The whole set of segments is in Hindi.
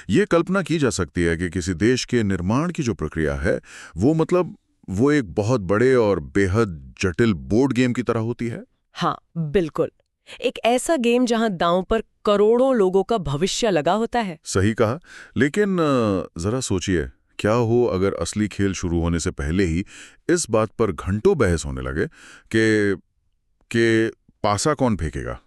ये कल्पना की जा सकती है कि किसी देश के निर्माण की जो प्रक्रिया है वो एक बहुत बड़े और बेहद जटिल बोर्ड गेम की तरह होती है। हाँ, बिल्कुल। एक ऐसा गेम जहां दांव पर करोड़ों लोगों का भविष्य लगा होता है। सही कहा। लेकिन जरा सोचिए, क्या हो अगर असली खेल शुरू होने से पहले ही इस बात पर घंटों बहस होने लगे कि पासा कौन फेंकेगा।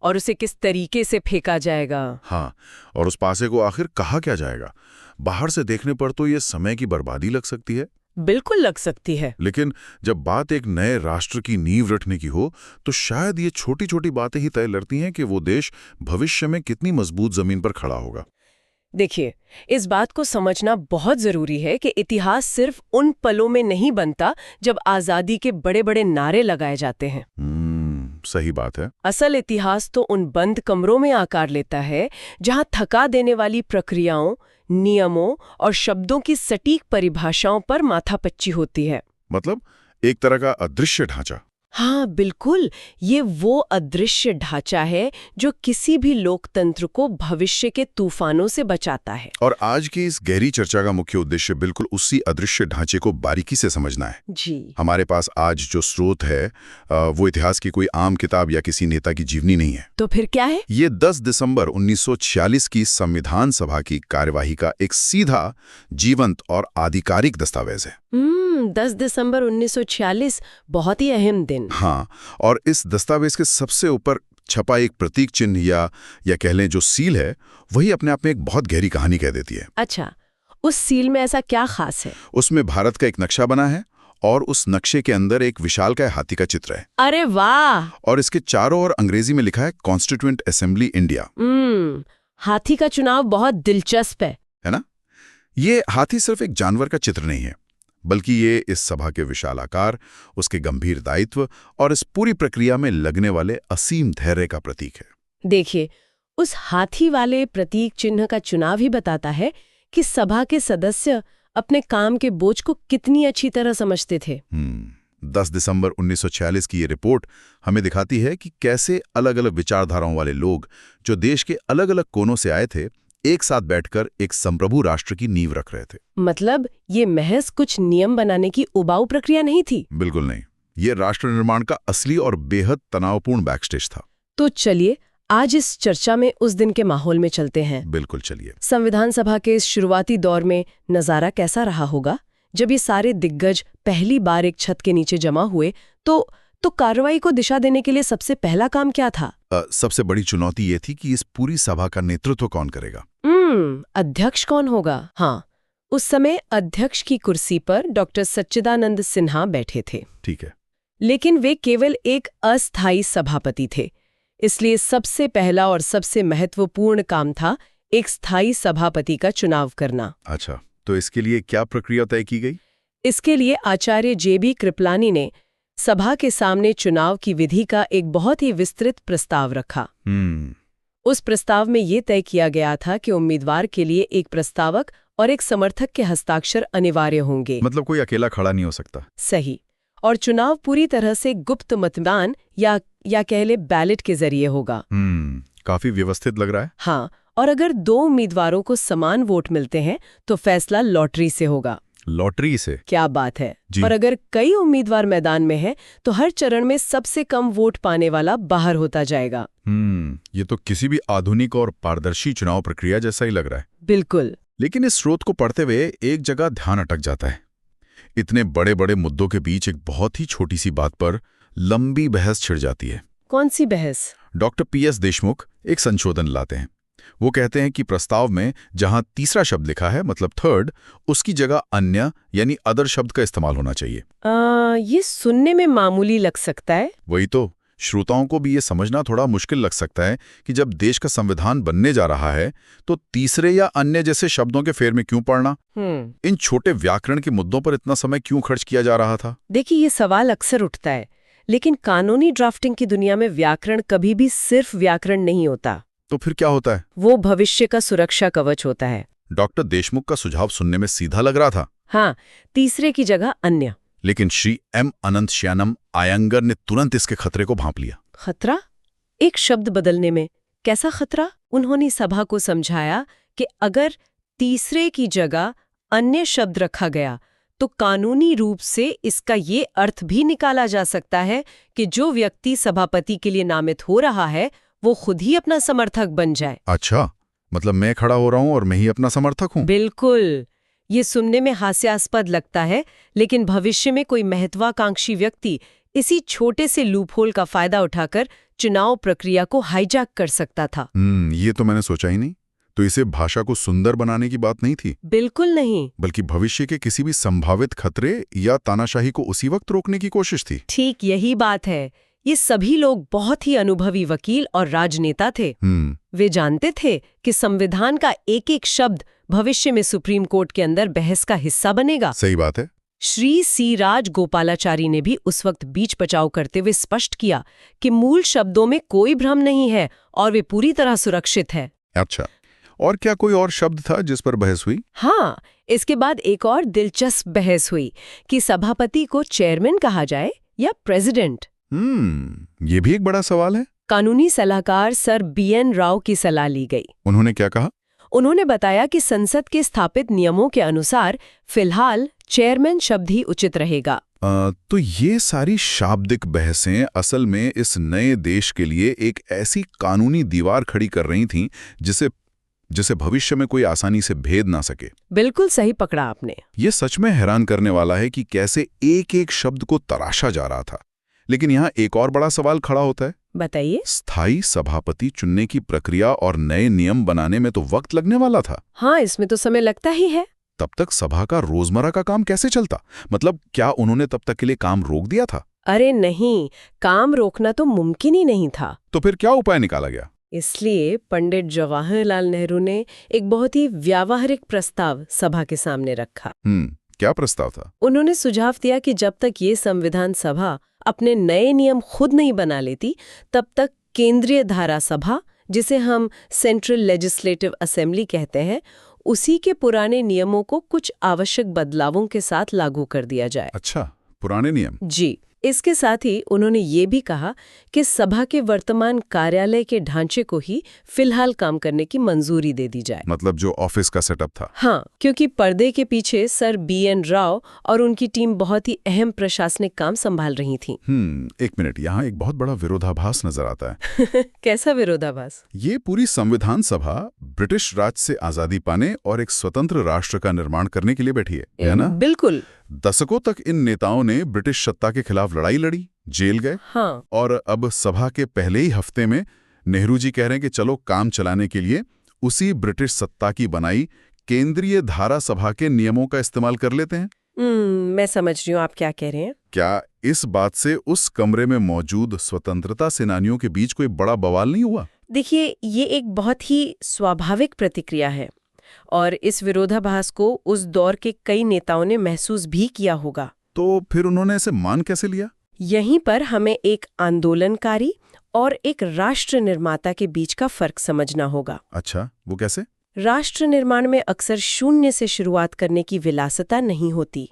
और उसे किस तरीके से फेंका जाएगा। हाँ, और उस पासे को आखिर कहा क्या जाएगा। बाहर से देखने पर तो ये समय की बर्बादी लग सकती है। बिल्कुल लग सकती है। लेकिन जब बात एक नए राष्ट्र की नींव रखने की हो तो शायद ये छोटी छोटी बातें ही तय करती हैं कि वो देश भविष्य में कितनी मजबूत जमीन पर खड़ा होगा। देखिए, इस बात को समझना बहुत जरूरी है कि इतिहास सिर्फ उन पलों में नहीं बनता जब आजादी के बड़े बड़े नारे लगाए जाते हैं। सही बात है। असल इतिहास तो उन बंद कमरों में आकार लेता है जहां थका देने वाली प्रक्रियाओं, नियमों और शब्दों की सटीक परिभाषाओं पर माथापच्ची होती है। मतलब एक तरह का अदृश्य ढांचा। हाँ, बिल्कुल। ये वो अदृश्य ढांचा है जो किसी भी लोकतंत्र को भविष्य के तूफानों से बचाता है। और आज की इस गहरी चर्चा का मुख्य उद्देश्य बिल्कुल उसी अदृश्य ढांचे को बारीकी से समझना है। जी। हमारे पास आज जो स्रोत है वो इतिहास की कोई आम किताब या किसी नेता की जीवनी नहीं है। तो फिर क्या है? ये 10 दिसंबर 1946 की संविधान सभा की कार्यवाही का एक सीधा, जीवंत और आधिकारिक दस्तावेज है। 10 दिसंबर 1946, बहुत ही अहम दिन। हाँ, और इस दस्तावेज के सबसे ऊपर छपा एक प्रतीक चिन्ह या कह लें जो सील है, वही अपने आप में एक बहुत गहरी कहानी कह देती है। अच्छा, उस सील में ऐसा क्या खास है? उसमें भारत का एक नक्शा बना है और उस नक्शे के अंदर एक विशालकाय हाथी का चित्र है। अरे वाह! और इसके चारों ओर अंग्रेजी में लिखा है कॉन्स्टिट्यूएंट असेंबली इंडिया। हाथी का चुनाव बहुत दिलचस्प है ना? ये हाथी सिर्फ एक जानवर का चित्र नहीं है, बल्कि ये इस सभा के विशाल आकार, उसके गंभीर दायित्व और इस पूरी प्रक्रिया में लगने वाले असीम धैर्य का प्रतीक है। देखिए, उस हाथी वाले प्रतीक चिन्ह का चुनाव ही बताता है कि सभा के सदस्य अपने काम के बोझ को कितनी अच्छी तरह समझते थे। 10 दिसंबर 1946 की ये रिपोर्ट हमें दिखाती है कि कैसे अलग अलग विचारधाराओं वाले लोग जो देश के अलग अलग कोनों से आए थे, एक साथ बैठकर एक संप्रभु राष्ट्र की नींव रख रहे थे। मतलब ये महज कुछ नियम बनाने की उबाऊ प्रक्रिया नहीं थी। बिल्कुल नहीं, ये राष्ट्र निर्माण का असली और बेहद तनावपूर्ण बैकस्टेज था। तो चलिए आज इस चर्चा में उस दिन के माहौल में चलते हैं। बिल्कुल, चलिए। संविधान सभा के इस शुरुआती दौर में नजारा कैसा रहा होगा जब ये सारे दिग्गज पहली बार एक छत के नीचे जमा हुए? तो कार्रवाई को दिशा देने के लिए सबसे पहला काम क्या था? सबसे बड़ी चुनौती ये थी कि इस पूरी सभा का नेतृत्व कौन करेगा। अध्यक्ष कौन होगा? हाँ, उस समय अध्यक्ष की कुर्सी पर डॉक्टर सच्चिदानंद सिन्हा बैठे थे। ठीक है। लेकिन वे केवल एक अस्थायी सभापति थे, इसलिए सबसे पहला और सबसे महत्वपूर्ण काम था एक स्थायी सभापति का चुनाव करना। अच्छा, तो इसके लिए क्या प्रक्रिया तय की गई? इसके लिए आचार्य जेबी कृपलानी ने सभा के सामने चुनाव की विधि का एक बहुत ही विस्तृत प्रस्ताव रखा। उस प्रस्ताव में ये तय किया गया था कि उम्मीदवार के लिए एक प्रस्तावक और एक समर्थक के हस्ताक्षर अनिवार्य होंगे। मतलब कोई अकेला खड़ा नहीं हो सकता। सही। और चुनाव पूरी तरह से गुप्त मतदान या कह ले बैलेट के जरिए होगा। काफी व्यवस्थित लग रहा है। हाँ, और अगर दो उम्मीदवारों को समान वोट मिलते हैं तो फैसला लॉटरी से होगा। लॉटरी से? क्या बात है। और अगर कई उम्मीदवार मैदान में हैं तो हर चरण में सबसे कम वोट पाने वाला बाहर होता जाएगा। ये तो किसी भी आधुनिक और पारदर्शी चुनाव प्रक्रिया जैसा ही लग रहा है। बिल्कुल। लेकिन इस स्रोत को पढ़ते हुए एक जगह ध्यान अटक जाता है। इतने बड़े बड़े मुद्दों के बीच एक बहुत ही छोटी सी बात पर लंबी बहस छिड़ जाती है। कौन सी बहस? डॉक्टर PS देशमुख एक संशोधन लाते हैं। वो कहते हैं कि प्रस्ताव में जहां तीसरा शब्द लिखा है, मतलब थर्ड, उसकी जगह अन्य यानी अदर शब्द का इस्तेमाल होना चाहिए। ये सुनने में मामूली लग सकता है। वही तो, श्रोताओं को भी ये समझना थोड़ा मुश्किल लग सकता है कि जब देश का संविधान बनने जा रहा है तो तीसरे या अन्य जैसे शब्दों के फेर में क्यों पड़ना? इन छोटे व्याकरण के मुद्दों पर इतना समय क्यों खर्च किया जा रहा था? देखिए, ये सवाल अक्सर उठता है, लेकिन कानूनी ड्राफ्टिंग की दुनिया में व्याकरण कभी भी सिर्फ व्याकरण नहीं होता। तो फिर क्या होता है? वो भविष्य का सुरक्षा कवच होता है। डॉक्टर देशमुख का सुझाव सुनने में सीधा लग रहा था। हाँ, तीसरे की जगह अन्य। लेकिन श्री M अनंत श्यानम आयंगर ने तुरंत इसके खतरे को भांप लिया। खतरा? एक शब्द बदलने में कैसा खतरा? उन्होंने सभा को समझाया कि अगर तीसरे की जगह अन्य शब्द रखा गया तो कानूनी रूप से इसका ये अर्थ भी निकाला जा सकता है कि जो व्यक्ति सभापति के लिए नामित हो रहा है वो खुद ही अपना समर्थक बन जाए। अच्छा, मतलब मैं खड़ा हो रहा हूं और मैं ही अपना समर्थक हूं? बिल्कुल। ये सुनने में हास्यास्पद लगता है, लेकिन भविष्य में कोई महत्वाकांक्षी व्यक्ति इसी छोटे से लूपहोल का फायदा उठाकर चुनाव प्रक्रिया को हाईजैक कर सकता था। ये तो मैंने सोचा ही नहीं। तो इसे भाषा को सुंदर बनाने की बात नहीं थी? बिल्कुल नहीं, बल्कि भविष्य के किसी भी संभावित खतरे या तानाशाही को उसी वक्त रोकने की कोशिश थी। ठीक यही बात है। ये सभी लोग बहुत ही अनुभवी वकील और राजनेता थे। वे जानते थे कि संविधान का एक एक शब्द भविष्य में सुप्रीम कोर्ट के अंदर बहस का हिस्सा बनेगा। सही बात है। श्री सी राजगोपालाचारी ने भी उस वक्त बीच बचाव करते हुए स्पष्ट किया कि मूल शब्दों में कोई भ्रम नहीं है और वे पूरी तरह सुरक्षित है। अच्छा, और क्या कोई और शब्द था जिस पर बहस हुई? हाँ, इसके बाद एक और दिलचस्प बहस हुई कि सभापति को चेयरमैन कहा जाए या प्रेसिडेंट। ये भी एक बड़ा सवाल है। कानूनी सलाहकार सर BN राव की सलाह ली गई। उन्होंने क्या कहा? उन्होंने बताया कि संसद के स्थापित नियमों के अनुसार फिलहाल चेयरमैन शब्द ही उचित रहेगा। तो ये सारी शाब्दिक बहसें असल में इस नए देश के लिए एक ऐसी कानूनी दीवार खड़ी कर रही थीं जिसे भविष्य में कोई आसानी से भेद ना सके। बिल्कुल सही पकड़ा आपने। ये सच में हैरान करने वाला है कि कैसे एक एक शब्द को तराशा जा रहा था। लेकिन यहाँ एक और बड़ा सवाल खड़ा होता है। बताइए। स्थायी सभापति चुनने की प्रक्रिया और नए नियम बनाने में तो वक्त लगने वाला था। हाँ, इसमें तो समय लगता ही है। तब तक सभा का रोजमर्रा का काम कैसे चलता? मतलब क्या उन्होंने तब तक के लिए काम रोक दिया था? अरे नहीं, काम रोकना तो मुमकिन ही नहीं था। तो फिर क्या उपाय निकाला गया? इसलिए पंडित जवाहरलाल नेहरू ने एक बहुत ही व्यावहारिक प्रस्ताव सभा के सामने रखा। क्या प्रस्ताव था? उन्होंने सुझाव दिया कि जब तक ये संविधान सभा अपने नए नियम खुद नहीं बना लेती, तब तक केंद्रीय धारा सभा, जिसे हम सेंट्रल लेजिस्लेटिव असेंबली कहते हैं, उसी के पुराने नियमों को कुछ आवश्यक बदलावों के साथ लागू कर दिया जाए। अच्छा, पुराने नियम? जी। इसके साथ ही उन्होंने ये भी कहा कि सभा के वर्तमान कार्यालय के ढांचे को ही फिलहाल काम करने की मंजूरी दे दी जाए। मतलब जो ऑफिस का सेटअप था? हाँ, क्योंकि पर्दे के पीछे सर BN राव और उनकी टीम बहुत ही अहम प्रशासनिक काम संभाल रही थी। एक मिनट, यहाँ एक बहुत बड़ा विरोधाभास नजर आता है। कैसा विरोधाभास? ये पूरी संविधान सभा ब्रिटिश राज से आजादी पाने और एक स्वतंत्र राष्ट्र का निर्माण करने के लिए बैठी है ना? बिल्कुल। दशकों तक इन नेताओं ने ब्रिटिश सत्ता के खिलाफ लड़ाई लड़ी, जेल गए। हाँ। और अब सभा के पहले ही हफ्ते में नेहरू जी कह रहे हैं कि चलो काम चलाने के लिए उसी ब्रिटिश सत्ता की बनाई केंद्रीय धारा सभा के नियमों का इस्तेमाल कर लेते हैं। मैं समझ रही हूँ आप क्या कह रहे हैं। क्या इस बात से उस कमरे में मौजूद स्वतंत्रता सेनानियों के बीच कोई बड़ा बवाल नहीं हुआ? देखिए, ये एक बहुत ही स्वाभाविक प्रतिक्रिया है और इस विरोधाभास को उस दौर के कई नेताओं ने महसूस भी किया होगा। तो फिर उन्होंने इसे मान कैसे लिया? यहीं पर हमें एक आंदोलनकारी और एक राष्ट्र निर्माता के बीच का फर्क समझना होगा। अच्छा, वो कैसे? राष्ट्र निर्माण में अक्सर शून्य से शुरुआत करने की विलासिता नहीं होती।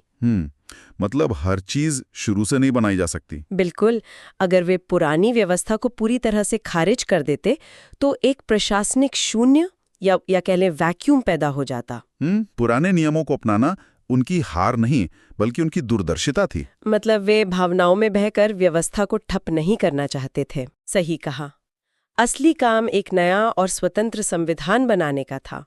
मतलब हर चीज शुरू से नहीं बनाई जा सकती। बिल्कुल। अगर वे पुरानी व्यवस्था को पूरी तरह से खारिज कर देते तो एक प्रशासनिक शून्य या कह लें वैक्यूम पैदा हो जाता। पुराने नियमों को अपनाना उनकी हार नहीं बल्कि उनकी दूरदर्शिता थी। मतलब वे भावनाओं में बहकर व्यवस्था को ठप नहीं करना चाहते थे। सही कहा। असली काम एक नया और स्वतंत्र संविधान बनाने का था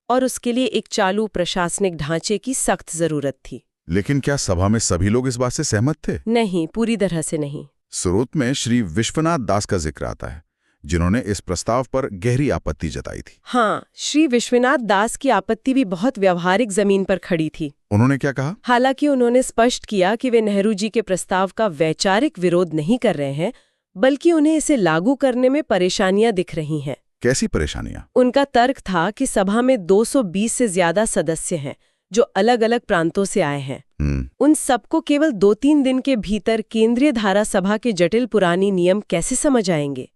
और उसके लिए एक चालू प्रशासनिक ढांचे की सख्त जरूरत थी। लेकिन क्या सभा में सभी लोग इस बात से सहमत थे? नहीं, पूरी तरह से नहीं। स्रोत में श्री विश्वनाथ दास का जिक्र आता है, जिन्होंने इस प्रस्ताव पर गहरी आपत्ति जताई थी। हाँ, श्री विश्वनाथ दास की आपत्ति भी बहुत व्यवहारिक जमीन पर खड़ी थी। उन्होंने क्या कहा? हालांकि उन्होंने स्पष्ट किया कि वे नेहरू जी के प्रस्ताव का वैचारिक विरोध नहीं कर रहे हैं, बल्कि उन्हें इसे लागू करने में परेशानियां दिख रही हैं। कैसी परेशानियां? उनका तर्क था कि सभा में 220 से ज्यादा सदस्य हैं जो अलग अलग प्रांतों से आए हैं। उन सबको केवल 2-3 दिन के भीतर केंद्रीय धारा सभा के जटिल पुरानी नियम कैसे समझ आएंगे?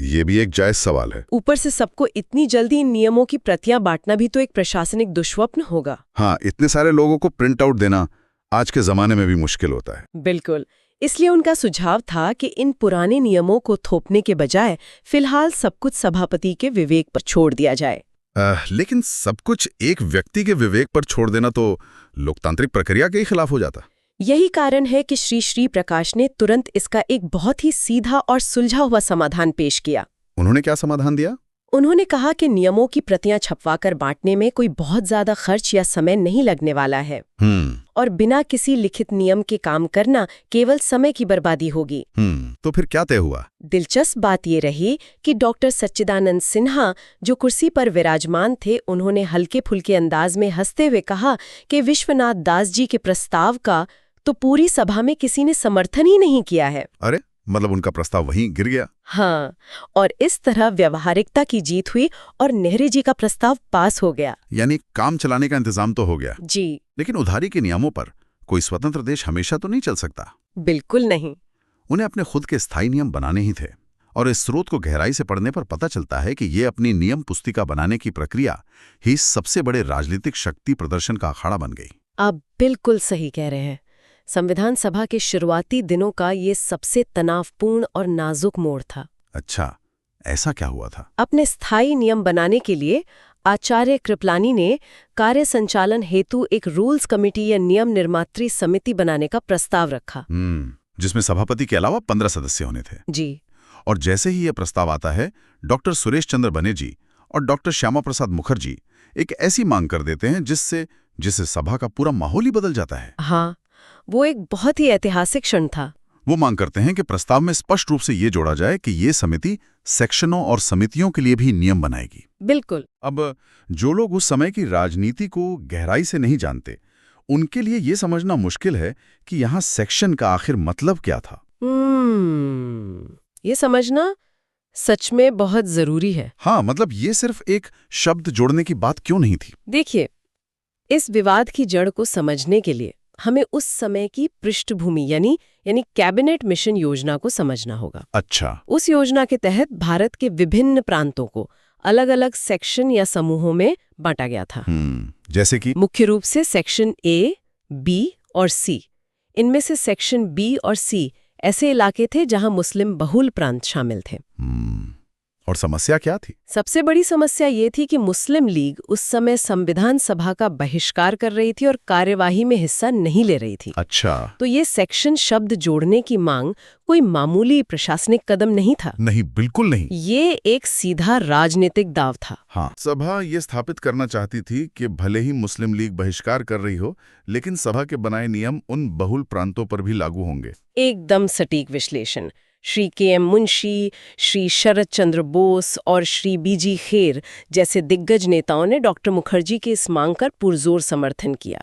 ये भी एक जायज सवाल है। ऊपर से सबको इतनी जल्दी इन नियमों की प्रतियां बांटना भी तो एक प्रशासनिक दुष्स्वप्न होगा। हाँ, इतने सारे लोगों को प्रिंट आउट देना आज के जमाने में भी मुश्किल होता है। बिल्कुल। इसलिए उनका सुझाव था कि इन पुराने नियमों को थोपने के बजाय फिलहाल सब कुछ सभापति के विवेक पर छोड़ दिया जाए। लेकिन सब कुछ एक व्यक्ति के विवेक पर छोड़ देना तो लोकतांत्रिक प्रक्रिया के ही खिलाफ हो जाता। यही कारण है कि श्री प्रकाश ने तुरंत इसका एक बहुत ही सीधा और सुलझा हुआ समाधान पेश किया। उन्होंने क्या समाधान दिया? उन्होंने कहा कि नियमों की प्रतियां छपवाकर बांटने में कोई बहुत ज्यादा खर्च या समय नहीं लगने वाला है और बिना किसी लिखित नियम के काम करना केवल समय की बर्बादी होगी। तो फिर क्या तय हुआ? दिलचस्प बात ये रही कि डॉक्टर सच्चिदानंद सिन्हा जो कुर्सी पर विराजमान थे, उन्होंने हल्के फुल्के अंदाज में हंसते हुए कहा कि विश्वनाथ दास जी के प्रस्ताव का तो पूरी सभा में किसी ने समर्थन ही नहीं किया है। अरे, मतलब उनका प्रस्ताव वहीं गिर गया? हाँ, और इस तरह व्यावहारिकता की जीत हुई और नेहरू जी का प्रस्ताव पास हो गया। यानी काम चलाने का इंतजाम तो हो गया जी। लेकिन उधारी के नियमों पर कोई स्वतंत्र देश हमेशा तो नहीं चल सकता। बिल्कुल नहीं। उन्हें अपने खुद के स्थायी नियम बनाने ही थे और इस स्रोत को गहराई से पढ़ने पर पता चलता है कि ये अपनी नियम पुस्तिका बनाने की प्रक्रिया ही सबसे बड़े राजनीतिक शक्ति प्रदर्शन का अखाड़ा बन गई। आप बिल्कुल सही कह रहे हैं। संविधान सभा के शुरुआती दिनों का ये सबसे तनावपूर्ण और नाजुक मोड़ था। अच्छा, ऐसा क्या हुआ था? अपने स्थायी नियम बनाने के लिए आचार्य कृपलानी ने कार्य संचालन हेतु एक रूल्स कमेटी या नियम निर्मात्री समिति बनाने का प्रस्ताव रखा। जिसमें सभापति के अलावा 15 सदस्य होने थे। जी। और जैसे ही यह प्रस्ताव आता है, डॉक्टर सुरेश चंद्र बनेजी और डॉक्टर श्यामा प्रसाद मुखर्जी एक ऐसी मांग कर देते हैं जिससे सभा का पूरा माहौल ही बदल जाता है। हाँ, वो एक बहुत ही ऐतिहासिक क्षण था। वो मांग करते हैं कि प्रस्ताव में स्पष्ट रूप से ये जोड़ा जाए कि ये समिति सेक्शनों और समितियों के लिए भी नियम बनाएगी। बिल्कुल। अब जो लोग उस समय की राजनीति को गहराई से नहीं जानते, उनके लिए ये समझना मुश्किल है कि यहाँ सेक्शन का आखिर मतलब क्या था। ये समझना सच में बहुत जरूरी है। हाँ, मतलब ये सिर्फ एक शब्द जोड़ने की बात क्यों नहीं थी। देखिए, इस विवाद की जड़ को समझने के लिए हमें उस समय की पृष्ठभूमि यानी कैबिनेट मिशन योजना को समझना होगा। अच्छा। उस योजना के तहत भारत के विभिन्न प्रांतों को अलग अलग सेक्शन या समूहों में बांटा गया था। जैसे कि मुख्य रूप से सेक्शन ए, बी और सी। इनमें से सेक्शन बी और सी ऐसे इलाके थे जहां मुस्लिम बहुल प्रांत शामिल थे। और समस्या क्या थी? सबसे बड़ी समस्या ये थी कि मुस्लिम लीग उस समय संविधान सभा का बहिष्कार कर रही थी और कार्यवाही में हिस्सा नहीं ले रही थी। अच्छा। तो ये सेक्शन शब्द जोड़ने की मांग कोई मामूली प्रशासनिक कदम नहीं था। नहीं, बिल्कुल नहीं। ये एक सीधा राजनीतिक दाव था। हाँ, सभा ये स्थापित करना चाहती थी कि भले ही मुस्लिम लीग बहिष्कार कर रही हो, लेकिन सभा के बनाए नियम उन बहुल प्रांतों पर भी लागू होंगे। एकदम सटीक विश्लेषण। श्री के.एम. मुंशी, श्री शरद चंद्र बोस और श्री बी.जी. खेर जैसे दिग्गज नेताओं ने डॉक्टर मुखर्जी की इस मांग का पुरजोर समर्थन किया।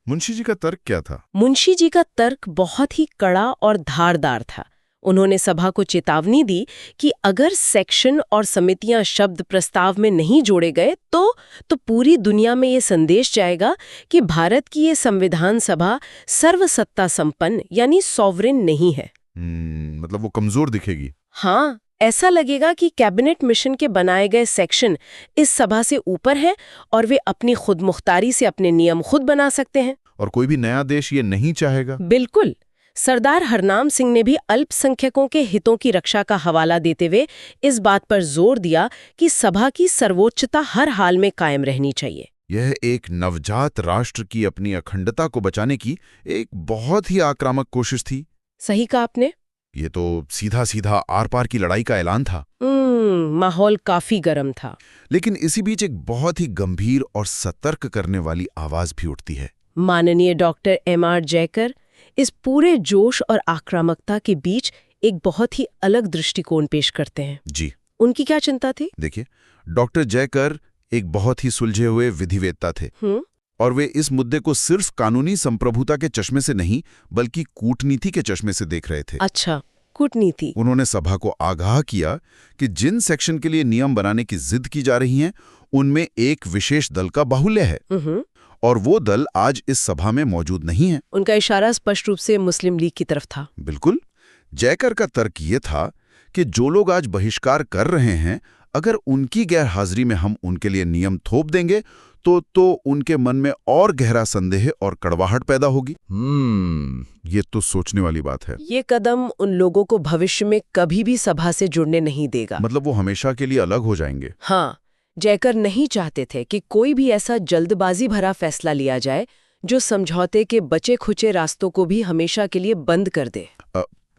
मुंशी जी का तर्क क्या था? मुंशी जी का तर्क बहुत ही कड़ा और धारदार था। उन्होंने सभा को चेतावनी दी कि अगर सेक्शन और समितियां शब्द प्रस्ताव में नहीं जोड़े गए तो पूरी दुनिया में ये संदेश जाएगा कि भारत की ये संविधान सभा सर्वसत्ता संपन्न यानी सॉवरेन नहीं है। मतलब वो कमजोर दिखेगी। हाँ, ऐसा लगेगा कि कैबिनेट मिशन के बनाए गए सेक्शन इस सभा से ऊपर हैं और वे अपनी खुद मुख्तारी से अपने नियम खुद बना सकते हैं। और कोई भी नया देश ये नहीं चाहेगा। बिल्कुल। सरदार हरनाम सिंह ने भी अल्पसंख्यकों के हितों की रक्षा का हवाला देते हुए इस बात पर जोर दिया कि सभा की सर्वोच्चता हर हाल में कायम रहनी चाहिए। यह एक नवजात राष्ट्र की अपनी अखंडता को बचाने की एक बहुत ही आक्रामक कोशिश थी। सही कहा आपने। ये तो सीधा सीधा आर पार की लड़ाई का ऐलान था। माहौल काफी गर्म था। लेकिन इसी बीच एक बहुत ही गंभीर और सतर्क करने वाली आवाज भी उठती है। माननीय डॉक्टर M.R. जयकर इस पूरे जोश और आक्रामकता के बीच एक बहुत ही अलग दृष्टिकोण पेश करते हैं। जी। उनकी क्या चिंता थी? देखिए, डॉक्टर जयकर एक बहुत ही सुलझे हुए विधिवेत्ता थे और वे इस मुद्दे को सिर्फ कानूनी संप्रभुता के चश्मे से नहीं बल्कि कूटनीति के चश्मे से देख रहे थे। अच्छा, कूटनीति। उन्होंने सभा को आगाह किया कि जिन सेक्शन के लिए नियम बनाने की जिद की जा रही हैं, उनमें एक विशेष दल का बाहुल्य है और वो दल आज इस सभा में मौजूद नहीं है। उनका इशारा स्पष्ट रूप से मुस्लिम लीग की तरफ था। बिल्कुल। जयकर का तर्क ये था कि जो लोग आज बहिष्कार कर रहे हैं, अगर उनकी गैर हाजिरी में हम उनके लिए नियम थोप देंगे तो उनके मन में और गहरा संदेह और कड़वाहट पैदा होगी। ये तो सोचने वाली बात है। ये कदम उन लोगों को भविष्य में कभी भी सभा से जुड़ने नहीं देगा। मतलब वो हमेशा के लिए अलग हो जाएंगे। हाँ, जयकर नहीं चाहते थे कि कोई भी ऐसा जल्दबाजी भरा फैसला लिया जाए जो समझौते के बचे खुचे रास्तों को भी हमेशा के लिए बंद कर दे।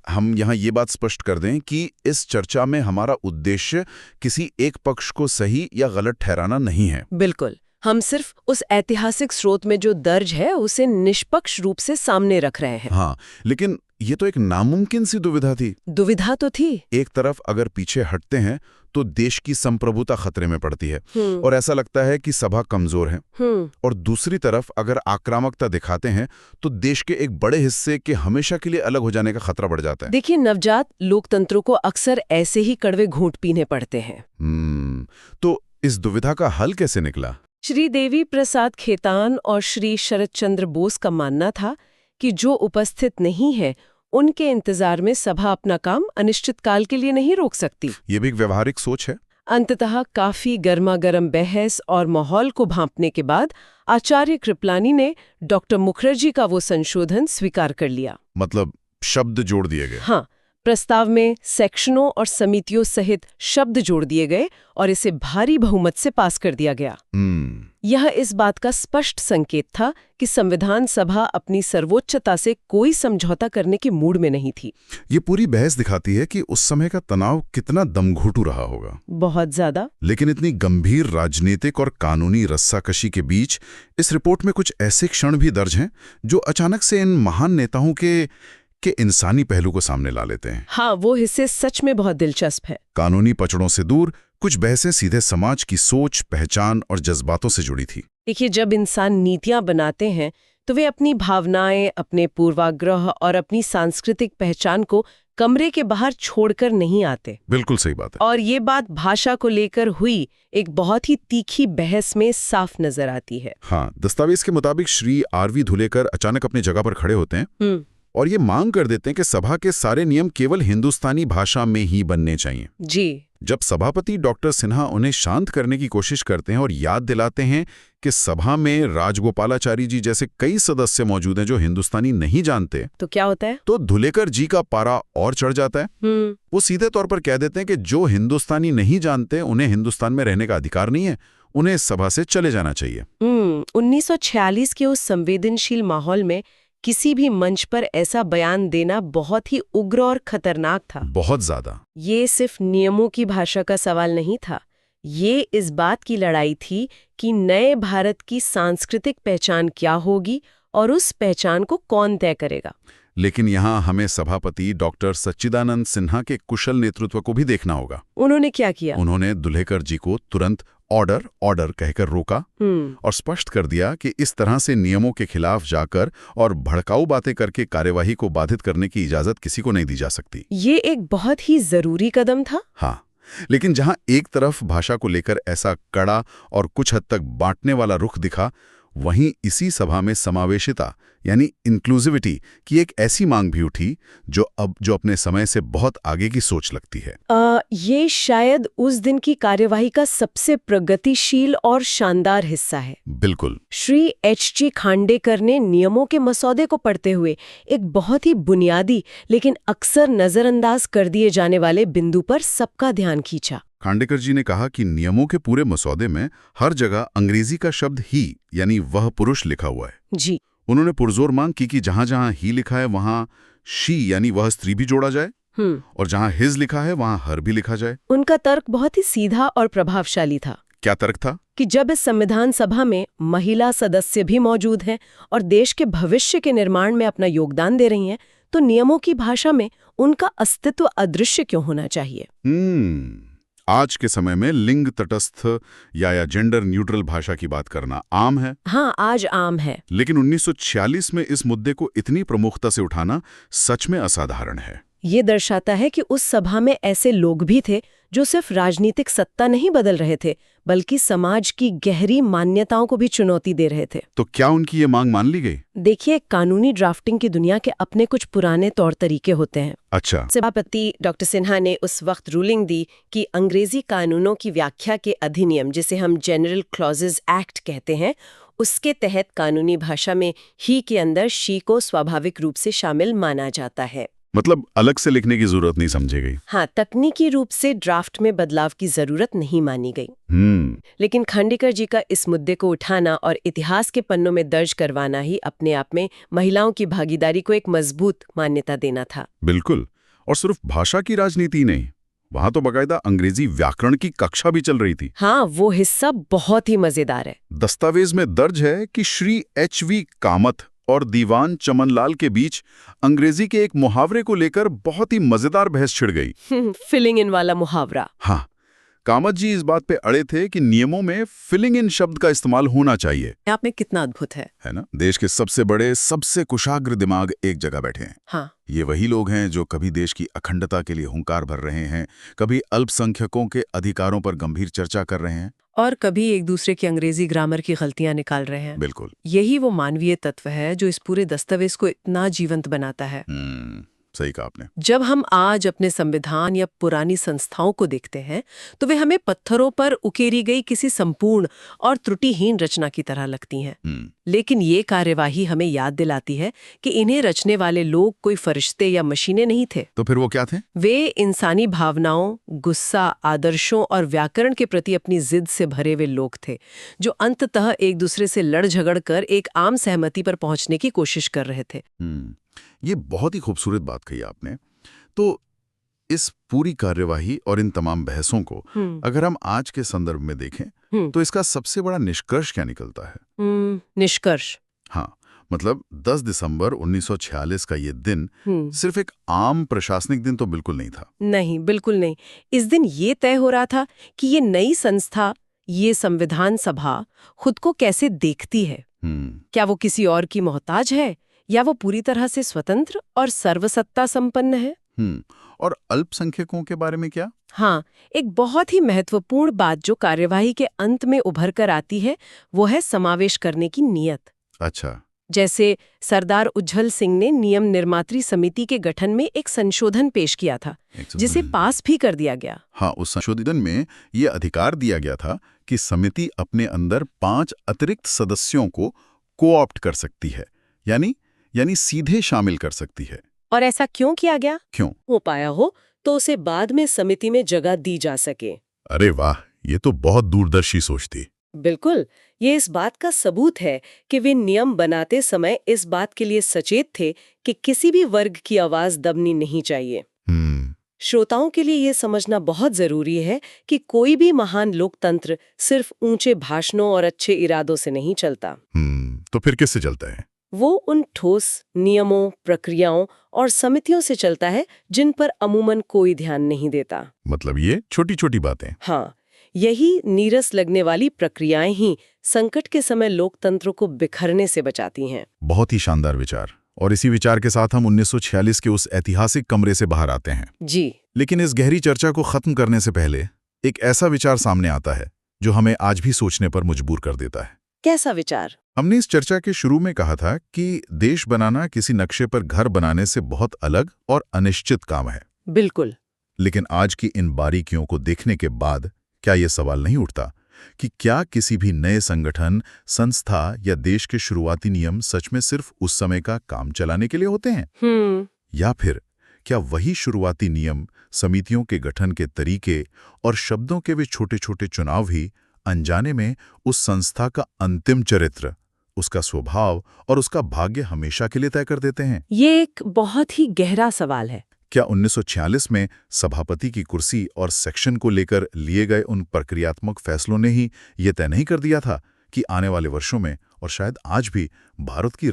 हम यहाँ ये बात स्पष्ट कर दें कि इस चर्चा में हमारा उद्देश्य किसी एक पक्ष को सही या गलत ठहराना नहीं है। बिल्कुल, हम सिर्फ उस ऐतिहासिक स्रोत में जो दर्ज है उसे निष्पक्ष रूप से सामने रख रहे हैं। हाँ, लेकिन ये तो एक नामुमकिन सी दुविधा थी। दुविधा तो थी। एक तरफ अगर पीछे हटते हैं तो देश की संप्रभुता खतरे में पड़ती है और ऐसा लगता है कि सभा कमजोर है, और दूसरी तरफ अगर आक्रामकता दिखाते हैं तो देश के एक बड़े हिस्से के हमेशा के लिए अलग हो जाने का खतरा बढ़ जाता है। देखिए, नवजात लोकतंत्रों को अक्सर ऐसे ही कड़वे घूंट पीने पड़ते हैं। तो इस दुविधा का हल कैसे निकला? श्री देवी प्रसाद खेतान और श्री शरद चंद्र बोस का मानना था कि जो उपस्थित नहीं है उनके इंतजार में सभा अपना काम अनिश्चित काल के लिए नहीं रोक सकती। ये भी एक व्यवहारिक सोच है। अंततः काफी गर्मागर्म बहस और माहौल को भांपने के बाद आचार्य कृपलानी ने डॉक्टर मुखर्जी का वो संशोधन स्वीकार कर लिया। मतलब शब्द जोड़ दिए गए। हाँ, प्रस्ताव में सेक्शनों और समितियों सहित शब्द जोड़ दिए गए और इसे भारी बहुमत से पास कर दिया गया। यह इस बात का स्पष्ट संकेत था कि संविधान सभा अपनी सर्वोच्चता से कोई समझौता करने की मूड में नहीं थी। ये पूरी बहस दिखाती है कि उस समय का तनाव कितना दमघोंटू रहा होगा। बहुत ज्यादा। लेकिन इतनी गंभीर राजनीतिक और कानूनी रस्साकशी के बीच इस रिपोर्ट में कुछ ऐसे क्षण भी दर्ज हैं जो अचानक से इन महान नेताओं के इंसानी पहलू को सामने ला लेते हैं। हाँ, वो हिस्से सच में बहुत दिलचस्प है। कानूनी पचड़ों से दूर कुछ बहसें सीधे समाज की सोच, पहचान और जज्बातों से जुड़ी थी। देखिए, जब इंसान नीतियां बनाते हैं तो वे अपनी भावनाएं, अपने पूर्वाग्रह और अपनी सांस्कृतिक पहचान को कमरे के बाहर छोड़कर नहीं आते। बिल्कुल सही बात है। और ये बात भाषा को लेकर हुई एक बहुत ही तीखी बहस में साफ नजर आती है। हाँ, दस्तावेज के मुताबिक श्री आरवी धुलेकर अचानक अपनी जगह पर खड़े होते हैं और ये मांग कर देते हैं कि सभा के सारे नियम केवल हिंदुस्तानी भाषा में ही बनने चाहिए। जी। जब सभापति डॉक्टर सिन्हा उन्हें शांत करने की कोशिश करते हैं और याद दिलाते हैं कि सभा में राजगोपालाचारी जी जैसे कई सदस्य मौजूद हैं जो हिंदुस्तानी नहीं जानते, तो क्या होता है? तो धुलेकर जी का पारा और चढ़ जाता है। वो सीधे तौर पर कह देते हैं कि जो हिंदुस्तानी नहीं जानते उन्हें हिंदुस्तान में रहने का अधिकार नहीं है, उन्हें इस सभा से चले जाना चाहिए। 1946 के उस संवेदनशील माहौल में किसी भी मंच पर ऐसा बयान देना बहुत ही उग्र और खतरनाक था। बहुत ज्यादा। ये सिर्फ नियमों की भाषा का सवाल नहीं था, ये इस बात की लड़ाई थी कि नए भारत की सांस्कृतिक पहचान क्या होगी और उस पहचान को कौन तय करेगा। लेकिन यहाँ हमें सभापति डॉक्टर सच्चिदानंद सिन्हा के कुशल नेतृत्व को भी देखना होगा। उन्होंने क्या किया? उन्होंने धुलेकर जी को तुरंत ऑर्डर कहकर रोका और स्पष्ट कर दिया कि इस तरह से नियमों के खिलाफ जाकर और भड़काऊ बातें करके कार्यवाही को बाधित करने की इजाजत किसी को नहीं दी जा सकती। ये एक बहुत ही जरूरी कदम था। हाँ, लेकिन जहां एक तरफ भाषा को लेकर ऐसा कड़ा और कुछ हद तक बांटने वाला रुख दिखा, वहीं इसी सभा में समावेशिता यानी इंक्लूसिविटी की एक ऐसी मांग भी उठी जो अपने समय से बहुत आगे की सोच लगती है। ये शायद उस दिन की कार्यवाही का सबसे प्रगतिशील और शानदार हिस्सा है। बिल्कुल। श्री H.G. खांडेकर ने नियमों के मसौदे को पढ़ते हुए एक बहुत ही बुनियादी लेकिन अक्सर नजरअंदाज कर दिए जाने वाले बिंदु पर सबका ध्यान खींचा। खांडेकर जी ने कहा कि नियमों के पूरे मसौदे में हर जगह अंग्रेजी का शब्द ही यानी वह पुरुष लिखा हुआ है। जी। उन्होंने पुरजोर मांग की कि जहां जहां ही लिखा है वहां शी यानी वह स्त्री भी जोड़ा जाए और जहां हिज लिखा है वहां हर भी लिखा जाए। उनका तर्क बहुत ही सीधा और प्रभावशाली था। क्या तर्क था? कि जब इस संविधान सभा में महिला सदस्य भी मौजूद हैं और देश के भविष्य के निर्माण में अपना योगदान दे रही हैं, तो नियमों की भाषा में उनका अस्तित्व अदृश्य क्यों होना चाहिए? आज के समय में लिंग तटस्थ या जेंडर न्यूट्रल भाषा की बात करना आम है। हाँ, आज आम है। लेकिन 1946 में इस मुद्दे को इतनी प्रमुखता से उठाना सच में असाधारण है। ये दर्शाता है कि उस सभा में ऐसे लोग भी थे जो सिर्फ राजनीतिक सत्ता नहीं बदल रहे थे, बल्कि समाज की गहरी मान्यताओं को भी चुनौती दे रहे थे। तो क्या उनकी ये मांग मान ली गई? देखिए, कानूनी ड्राफ्टिंग की दुनिया के अपने कुछ पुराने तौर तरीके होते हैं। अच्छा। सभापति डॉक्टर सिन्हा ने उस वक्त रूलिंग दी कि अंग्रेजी कानूनों की व्याख्या के अधिनियम, जिसे हम जनरल क्लॉजेज एक्ट कहते हैं, उसके तहत कानूनी भाषा में ही के अंदर शी को स्वाभाविक रूप से शामिल माना जाता है। मतलब अलग से लिखने की जरूरत नहीं समझी गई। हाँ, तकनीकी रूप से ड्राफ्ट में बदलाव की जरूरत नहीं मानी गई। लेकिन खांडेकर जी का इस मुद्दे को उठाना और इतिहास के पन्नों में दर्ज करवाना ही अपने आप में महिलाओं की भागीदारी को एक मजबूत मान्यता देना था। बिल्कुल। और सिर्फ भाषा की राजनीति नहीं, वहां तो बाकायदा अंग्रेजी व्याकरण की कक्षा भी चल रही थी। हाँ, वो हिस्सा बहुत ही मजेदार है। दस्तावेज में दर्ज है कि श्री एच.वी. कामत और दीवान चमनलाल के बीच अंग्रेजी के एक मुहावरे को लेकर बहुत ही मजेदार बहस छिड़ गई। फिलिंग इन वाला मुहावरा। हाँ, कामत जी इस बात पे अड़े थे कि नियमों में फिलिंग इन शब्द का इस्तेमाल होना चाहिए। आप में कितना अद्भुत है ना? देश के सबसे बड़े, सबसे कुशाग्र दिमाग एक जगह बैठे हैं। हाँ। ये वही लोग हैं जो कभी देश की अखंडता के लिए हुंकार भर रहे हैं, कभी अल्पसंख्यकों के अधिकारों पर गंभीर चर्चा कर रहे हैं, और कभी एक दूसरे की अंग्रेजी ग्रामर की गलतियां निकाल रहे हैं। बिल्कुल। यही वो मानवीय तत्व है जो इस पूरे दस्तावेज को इतना जीवंत बनाता है। सही कहा आपने। जब हम आज अपने संविधान या पुरानी संस्थाओं को देखते हैं तो वे हमें पत्थरों पर उकेरी गई किसी संपूर्ण और त्रुटिहीन रचना की तरह लगती हैं। लेकिन ये कार्यवाही हमें याद दिलाती है कि इन्हें रचने वाले लोग कोई फरिश्ते या मशीनें नहीं थे। तो फिर वो क्या थे? वे इंसानी भावनाओं, गुस्सा, आदर्शों और व्याकरण के प्रति अपनी जिद से भरे हुए लोग थे, जो अंततः एक दूसरे से लड़ झगड़ कर एक आम सहमति पर पहुंचने की कोशिश कर रहे थे। ये बहुत ही खूबसूरत बात कही आपने। तो इस पूरी कार्यवाही और इन तमाम बहसों को अगर हम आज के संदर्भ में देखें तो इसका सबसे बड़ा निष्कर्ष क्या निकलता है? निष्कर्ष? हाँ, मतलब 10 दिसंबर 1946 का ये दिन सिर्फ एक आम प्रशासनिक दिन तो बिल्कुल नहीं था। नहीं, बिल्कुल नहीं। इस दिन ये तय हो रहा था कि ये नई संस्था, ये संविधान सभा खुद को कैसे देखती है। क्या वो किसी और की मोहताज है या वो पूरी तरह से स्वतंत्र और सर्वसत्ता संपन्न है? और अल्पसंख्यकों के बारे में क्या? हाँ, एक बहुत ही महत्वपूर्ण बात जो कार्यवाही के अंत में उभर कर आती है वो है समावेश करने की नीयत। अच्छा। जैसे सरदार उज्जवल सिंह ने नियम निर्मात्री समिति के गठन में एक संशोधन पेश किया था जिसे पास भी कर दिया गया। हाँ, उस संशोधन में ये अधिकार दिया गया था कि समिति अपने अंदर 5 अतिरिक्त सदस्यों को को-ऑप्ट कर सकती है, यानी सीधे शामिल कर सकती है। और ऐसा क्यों किया गया? क्यों हो पाया हो तो उसे बाद में समिति में जगह दी जा सके। अरे वाह, ये तो बहुत दूरदर्शी सोच थी। बिल्कुल, ये इस बात का सबूत है कि वे नियम बनाते समय इस बात के लिए सचेत थे कि किसी भी वर्ग की आवाज दबनी नहीं चाहिए। श्रोताओं के लिए ये समझना बहुत जरूरी है कि कोई भी महान लोकतंत्र सिर्फ ऊंचे भाषणों और अच्छे इरादों से नहीं चलता। तो फिर किससे चलता है? वो उन ठोस नियमों, प्रक्रियाओं और समितियों से चलता है जिन पर अमूमन कोई ध्यान नहीं देता। मतलब ये छोटी छोटी बातें। हाँ, यही नीरस लगने वाली प्रक्रियाएं ही संकट के समय लोकतंत्र को बिखरने से बचाती हैं। बहुत ही शानदार विचार। और इसी विचार के साथ हम 1946 के उस ऐतिहासिक कमरे से बाहर आते हैं। जी। लेकिन इस गहरी चर्चा को खत्म करने से पहले एक ऐसा विचार सामने आता है जो हमें आज भी सोचने पर मजबूर कर देता है। कैसा विचार? हमने इस चर्चा के शुरू में कहा था कि देश बनाना किसी नक्शे पर घर बनाने से बहुत अलग और अनिश्चित काम है। बिल्कुल। लेकिन आज की इन बारीकियों को देखने के बाद क्या यह सवाल नहीं उठता कि क्या किसी भी नए संगठन, संस्था या देश के शुरुआती नियम सच में सिर्फ उस समय का काम चलाने के लिए होते हैं? या फिर क्या वही शुरुआती नियम, समितियों के गठन के तरीके और शब्दों के वे छोटे-छोटे चुनाव ही अनजाने में उस संस्था का अंतिम चरित्र, उसका स्वभाव और उसका भाग्य हमेशा के लिए तय कर देते हैं? ये एक बहुत ही गहरा सवाल है। क्या 1946 में सभापति की कुर्सी और सेक्शन को लेकर लिए गए उन प्रक्रियात्मक फैसलों ने ही ये तय नहीं कर दिया था कि आने वाले वर्षों में और शायद आज भी भारत की